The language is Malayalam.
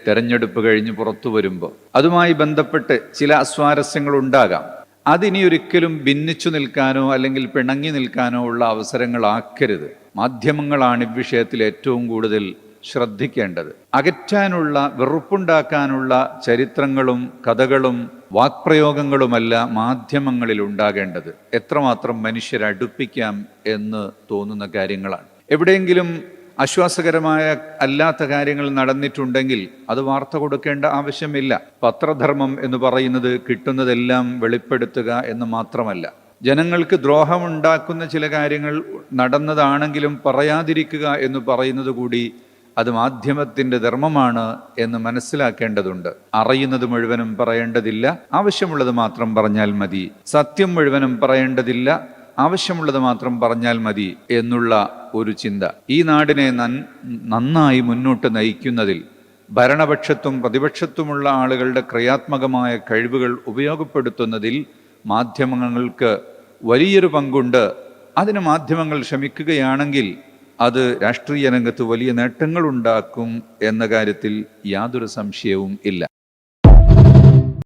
തെരഞ്ഞെടുപ്പ് കഴിഞ്ഞ് പുറത്തു വരുമ്പോൾ അതുമായി ബന്ധപ്പെട്ട് ചില അസ്വാരസ്യങ്ങൾ ഉണ്ടാകാം. അതിനി ഒരിക്കലും ഭിന്നിച്ചു നിൽക്കാനോ അല്ലെങ്കിൽ പിണങ്ങി നിൽക്കാനോ ഉള്ള അവസരങ്ങളാക്കരുത്. മാധ്യമങ്ങളാണ് ഇവിഷയത്തിൽ ഏറ്റവും കൂടുതൽ ശ്രദ്ധിക്കേണ്ടത്. അകറ്റാനുള്ള, വെറുപ്പുണ്ടാക്കാനുള്ള ചരിത്രങ്ങളും കഥകളും വാക്പ്രയോഗങ്ങളുമല്ല മാധ്യമങ്ങളിൽ ഉണ്ടാകേണ്ടത്. എത്രമാത്രം മനുഷ്യരെ അടുപ്പിക്കാം എന്ന് തോന്നുന്ന കാര്യങ്ങളാണ്. എവിടെയെങ്കിലും ആശ്വാസകരമായ അല്ലാത്ത കാര്യങ്ങൾ നടന്നിട്ടുണ്ടെങ്കിൽ അത് വാർത്ത കൊടുക്കേണ്ട ആവശ്യമില്ല. പത്രധർമ്മം എന്ന് പറയുന്നത് കിട്ടുന്നതെല്ലാം വെളിപ്പെടുത്തുക എന്ന് മാത്രമല്ല, ജനങ്ങൾക്ക് ദ്രോഹമുണ്ടാക്കുന്ന ചില കാര്യങ്ങൾ നടന്നതാണെങ്കിലും പറയാതിരിക്കുക എന്ന് പറയുന്നത് കൂടി അത് മാധ്യമത്തിൻ്റെ ധർമ്മമാണ് എന്ന് മനസ്സിലാക്കേണ്ടതുണ്ട്. അറിയുന്നത് മുഴുവനും പറയേണ്ടതില്ല, ആവശ്യമുള്ളത് മാത്രം പറഞ്ഞാൽ മതി. സത്യം മുഴുവനും പറയേണ്ടതില്ല, ആവശ്യമുള്ളത് മാത്രം പറഞ്ഞാൽ മതി എന്നുള്ള ഒരു ചിന്ത ഈ നാടിനെ നന്നായി മുന്നോട്ട് നയിക്കുന്നതിൽ ഭരണപക്ഷത്തും പ്രതിപക്ഷത്തുമുള്ള ആളുകളുടെ ക്രിയാത്മകമായ കഴിവുകൾ ഉപയോഗപ്പെടുത്തുന്നതിൽ മാധ്യമങ്ങൾക്ക് വലിയൊരു പങ്കുണ്ട്. അതിന് മാധ്യമങ്ങൾ ശ്രമിക്കുകയാണെങ്കിൽ അത് രാഷ്ട്രീയ രംഗത്ത് വലിയ നേട്ടങ്ങൾ ഉണ്ടാക്കും എന്ന കാര്യത്തിൽ യാതൊരു സംശയവും ഇല്ല.